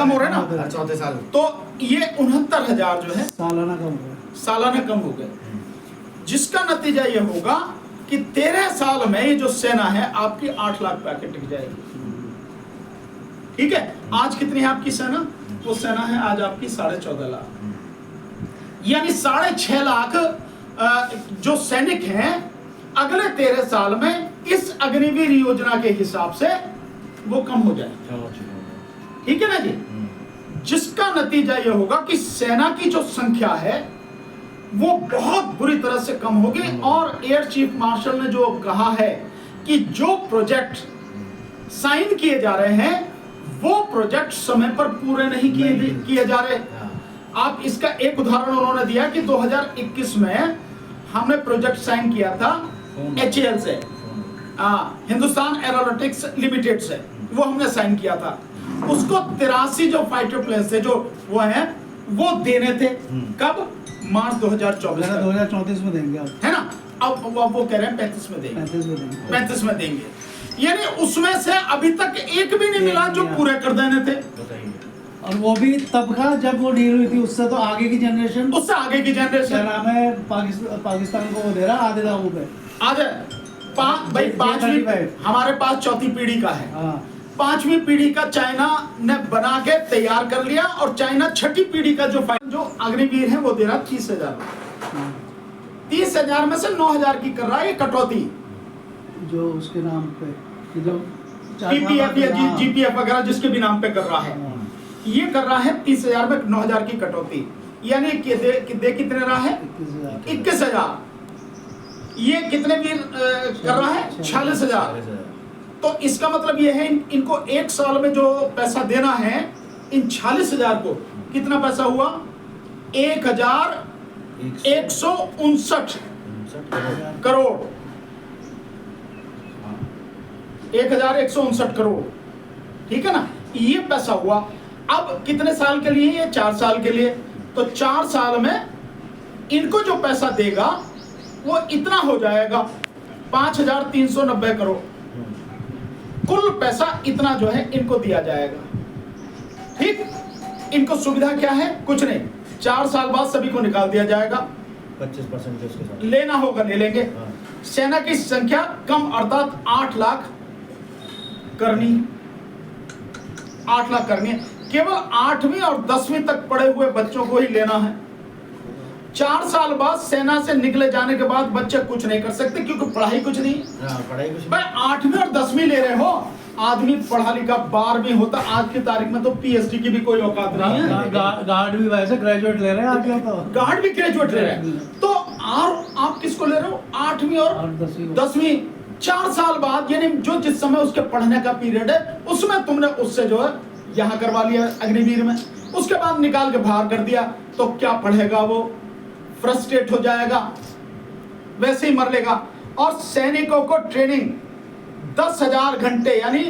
कम हो रहा है ना, चौथे साल। तो ये 69,000 जो है सालाना कम हो गए, जिसका नतीजा ये होगा कि 13 साल में ये जो सेना है आपकी 8 लाख पैकेट टिक जाएगी। ठीक है, आज कितनी है आपकी सेना? वो सेना है आज आपकी 14.5 लाख, यानी 6.5 लाख जो सैनिक हैं अगले 13 साल में इस अग्निवीर योजना के हिसाब से वो कम हो जाए। ठीक है ना जी, जिसका नतीजा यह होगा कि सेना की जो संख्या है वो बहुत बुरी तरह से कम होगी। और एयर चीफ मार्शल ने जो कहा है कि जो प्रोजेक्ट साइन किए जा रहे हैं वो प्रोजेक्ट समय पर पूरे नहीं किए जा रहे। आप इसका एक उदाहरण उन्होंने दिया कि 2021 में हमने प्रोजेक्ट साइन किया था HAL से, हिंदुस्तान एरोनॉटिक्स लिमिटेड से, वो हमने साइन किया था। उसको 83 जो फाइटर प्लेन से जो वो हैं वो देने थे, कब? मार्च 2024 में देंगे आप, है ना। अब वो कह रहे हैं 35 में देंगे, 35 में देंगे, यानी उसमें से अभी तक एक भी नहीं मिला जो पूरे कर देने थे। और वो भी तब का जब वो डील हुई थी, उससे तो आगे की जनरेशन, उससे आगे की जनरेशन नाम है पाकिस्तान को वो दे रहा आधे दामों पे। आज भाई पांचवी हमारे पास चौथी पीढ़ी का है, पांचवी पीढ़ी का चाइना ने बना के तैयार कर लिया, और चाइना छठी पीढ़ी का जो अग्निवीर है वो दे रहा 30,000। 30,000 में से 9,000 की कर रहा है ये कटौती, जो उसके नाम पे जो PPF या GPF वगैरह जिसके भी नाम पे कर रहा है, ये कर रहा है 30,000 में 9,000 की कटौती, यानी दे कितने रहा है? 21,000। ये कितने वीर कर रहा है? 46,000। तो इसका मतलब ये है इनको एक साल में जो पैसा देना है, इन 46,000 को कितना पैसा हुआ? 1,159 करोड़, 1,159 करोड़। ठीक है ना, ये पैसा हुआ। अब कितने साल के लिए? ये 4 साल के लिए। तो 4 साल में इनको जो पैसा देगा वो इतना हो जाएगा 5,390 करोड़। कुल पैसा इतना जो है इनको दिया जाएगा। ठीक, इनको सुविधा क्या है? कुछ नहीं, 4 साल बाद सभी को निकाल दिया जाएगा, 25% उसके साथ लेना होगा ले लेंगे। सेना की संख्या कम, अर्थात 8 लाख करनी, 8 लाख करनी है। केवल 8वीं और 10वीं तक पढ़े हुए बच्चों को ही लेना है। 4 साल बाद सेना से निकले जाने के बाद बच्चे कुछ नहीं कर सकते, क्योंकि पढ़ाई कुछ नहीं। भाई 8वीं और 10वीं ले रहे हो, आदमी पढ़ा लिखा 12वीं होता, आज की तारीख में तो PhD की भी कोई औकात नहीं है। गार्ड भी वैसे ग्रेजुएट ले रहे हैं आजकल, तो गार्ड भी ग्रेजुएट ले रहे हैं। तो आप किसको ले रहे हो? 8वीं और 10वीं। 4 साल बाद, यानी जो जिस समय उसके पढ़ने का पीरियड है उसमें तुमने उससे जो है यहाँ करवा लिया अग्निवीर में, उसके बाद निकाल के बाहर कर दिया, तो क्या पढ़ेगा वो? फ्रस्ट्रेट हो जाएगा, वैसे ही मर लेगा। और सैनिकों को ट्रेनिंग 10,000 घंटे यानी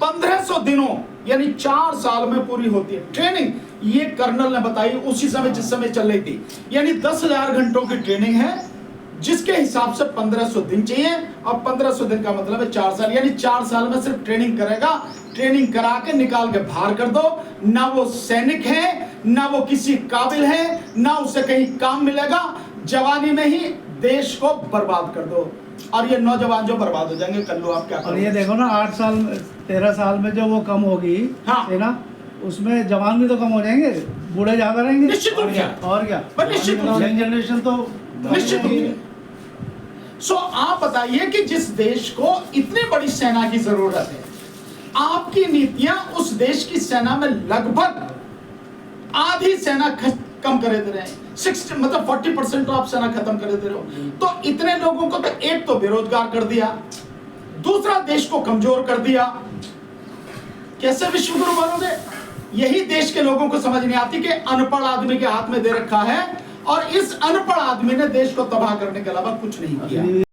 1500 दिनों यानी 4 साल में पूरी होती है ट्रेनिंग। ये कर्नल ने बताई उसी समय जिस समय चल रही थी, यानी 10,000 घंटों की ट्रेनिंग है, जिसके हिसाब से 1500 दिन चाहिए, और 1500 दिन का मतलब है 4 साल, यानी 4 साल में सिर्फ ट्रेनिंग करेगा। ट्रेनिंग करा के निकाल के बाहर कर दो, ना वो सैनिक है, ना वो किसी काबिल है, ना उसे कहीं काम मिलेगा। जवानी में ही देश को बर्बाद कर दो, और ये नौजवान जो बर्बाद हो जाएंगे। कर लो आप क्या और ये देखो ना, 8 साल 13 साल में जो वो कम होगी सेना, उसमें जवान भी तो कम हो जाएंगे, बूढ़े ज्यादा रहेंगे। निश्चित रूप से, और क्या, निश्चित रूप से, यंग जनरेशन तो निश्चित रूप से। सो आप बताइए कि जिस देश को इतनी बड़ी सेना की जरूरत है, आपकी नीतियां उस देश की सेना में लगभग आधी सेना कम कर दे रहे हैं, 60 मतलब 40% तो आप सेना खत्म कर दे रहे हो। तो इतने लोगों को तो एक तो बेरोजगार कर दिया, दूसरा देश को कमजोर कर दिया, कैसे विश्वगुरु बनोगे? यही देश के लोगों को समझ नहीं आती कि अनपढ़ आदमी के हाथ में दे रखा है, और इस अनपढ़ आदमी ने देश को तबाह करने के अलावा कुछ नहीं किया।